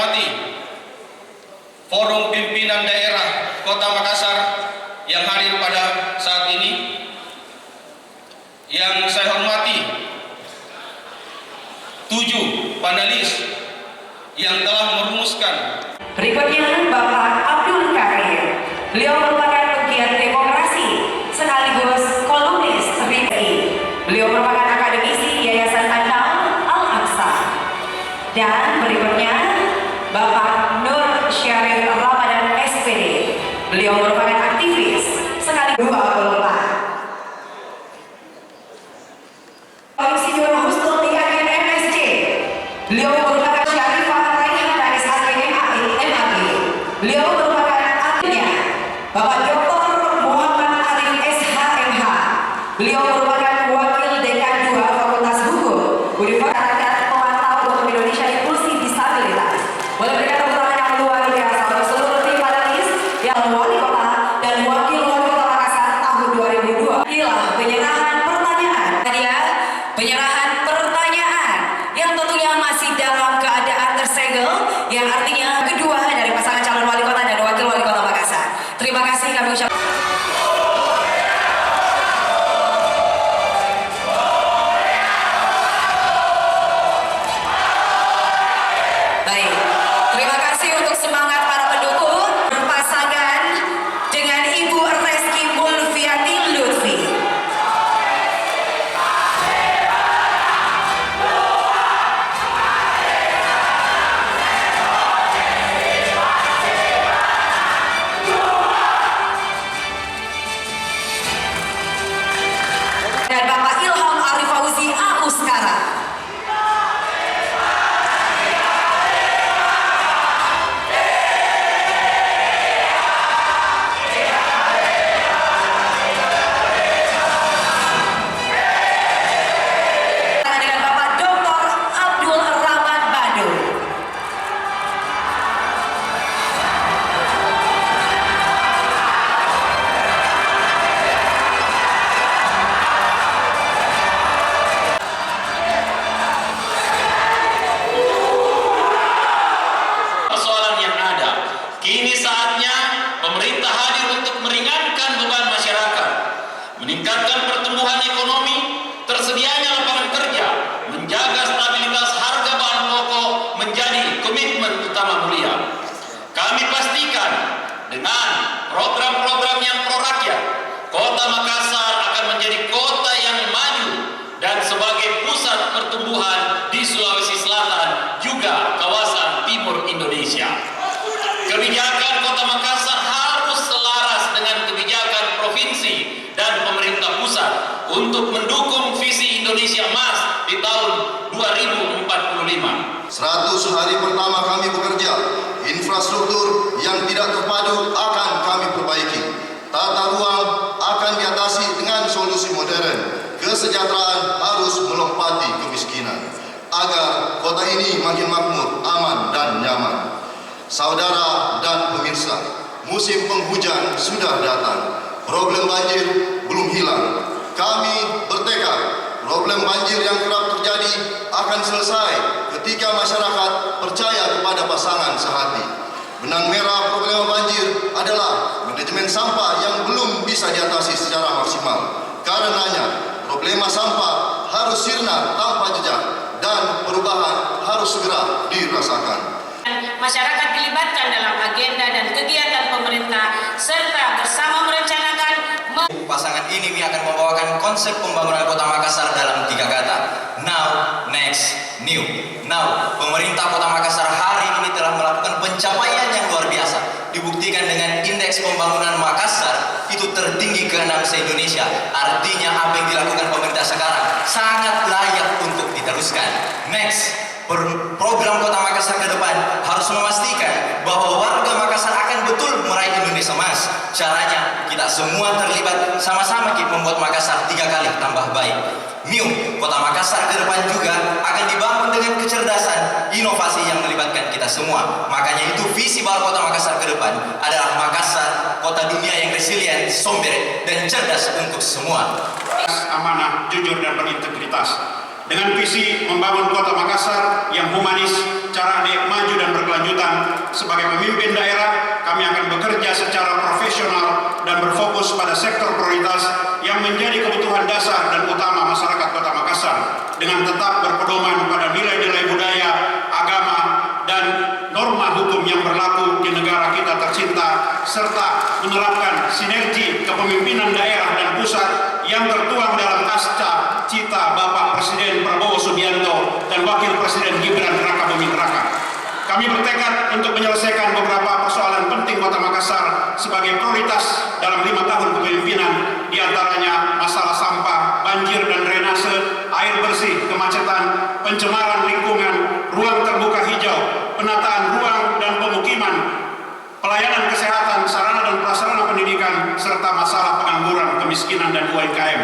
hormati Forum Pimpinan Daerah Kota Makassar yang hadir pada saat ini. Yang saya hormati 7 panelis yang telah merumuskan. Berikutnya Bapak Abdul Karim. Beliau merupakan pegiat demokrasi sekaligus kolumnis RIPI. Beliau merupakan akademisi Yayasan Anam Al-Aqsa. Dan berikutnya Bapak Nur Syarif Ramadan SPD. Beliau merupakan aktivis sekaligus 24. Insinyur Husnul Yakin MSc. Beliau merupakan Syarifah Raihan SHG MAG. Beliau merupakan aktivisnya Bapak Dr. Muhammad Arif SHMH. Beliau merupakan wakil dekan 2 Fakultas Hukum Universitas Pemantau Hukum Indonesia Inklusi Disabilitas. Boleh berikan tepuk tangan yang luar biasa untuk seluruh tim panelis yang wali kota dan wakil wali kota Makassar tahun 2002. Inilah penyerahan pertanyaan. Penyerahan pertanyaan yang tentunya masih dalam keadaan tersegel, yang artinya kedua dari pasangan calon wali kota dan wakil wali kota Makassar. Terima kasih kami ucapkan. Baik, terima kasih untuk semangat para pendukung. Berpasangan dengan Ibu Reski Mulfiati Lutfi. Dan Bapak Ilham Arif Fauzi Auskara. Dengan Bapak Dr. Abdul Rahman Badul. Persoalan yang ada. Kini saatnya pemerintah hadir untuk meringankan beban masyarakat, meningkatkan pertumbuhan ekonomi, tersedianya lapangan kerja, menjaga stabilitas harga bahan pokok menjadi komitmen utama Mulia. Kami pastikan dengan program-program yang pro rakyat, Kota Makassar akan menjadi kota yang maju dan sebagai pusat pertumbuhan di Sulawesi Selatan juga kawasan timur Indonesia. Kebijakan Kota Makassar harus selaras dengan kebijakan provinsi dan pemerintah pusat untuk mendukung visi Indonesia Emas di tahun 2045. 100 hari pertama kami bekerja, infrastruktur yang tidak terpadu akan kami perbaiki. Tata ruang akan diatasi dengan solusi modern. Kesejahteraan harus melompati kemiskinan agar kota ini makin makmur, aman dan nyaman. Saudara dan pemirsa, musim penghujan sudah datang. Problem banjir belum hilang. Kami bertekad problem banjir yang kerap terjadi akan selesai ketika masyarakat percaya kepada pasangan sehati. Benang merah problema banjir adalah manajemen sampah yang belum bisa diatasi secara maksimal. Karenanya, problema sampah harus sirna tanpa jejak dan perubahan harus segera dirasakan. Masyarakat dilibatkan dalam agenda dan kegiatan pemerintah serta bersama merencanakan. Pasangan ini akan membawakan konsep pembangunan Kota Makassar dalam 3 kata. Now, next, new. Now, pemerintah Kota Makassar hari ini telah melakukan pencapaian yang luar biasa. Dibuktikan dengan indeks pembangunan Makassar itu tertinggi ke-6 se-Indonesia. Artinya apa yang dilakukan pemerintah sekarang sangat layak untuk diteruskan. Next, program Kota Makassar ke depan harus memastikan bahwa warga Makassar akan betul meraih Indonesia Emas. Caranya kita semua terlibat sama-sama membuat Makassar 3 kali tambah baik. New, Kota Makassar ke depan juga akan dibangun dengan kecerdasan, inovasi yang melibatkan kita semua. Makanya itu visi baru Kota Makassar ke depan adalah Makassar, kota dunia yang resilient, sombere, dan cerdas untuk semua. Amanah, jujur, dan berintegritas. Dengan visi membangun Kota Makassar yang humanis, cerdas, maju, dan berkelanjutan. berkelanjutan. Sebagai pemimpin daerah, kami akan bekerja secara profesional dan berfokus pada sektor prioritas yang menjadi kebutuhan dasar dan utama masyarakat Kota Makassar, dengan tetap berpedoman pada nilai-nilai budaya, agama, dan norma hukum yang berlaku di negara kita tercinta, serta menerapkan sinergi kepemimpinan daerah dan pusat yang tertuang dalam Asca Cita Bapak Presiden Prabowo Subianto dan Wakil Presiden Gibran Raka Buming Raka. Kami bertekad untuk menyelesaikan beberapa persoalan penting Kota Makassar sebagai prioritas dalam 5 tahun kepemimpinan, diantaranya masalah sampah, banjir dan drainase, air bersih, kemacetan, pencemaran lingkungan, ruang terbuka hijau, penataan ruang dan pemukiman, pelayanan kesehatan, sarana dan prasarana pendidikan, serta masalah pengangguran, kemiskinan, dan UMKM.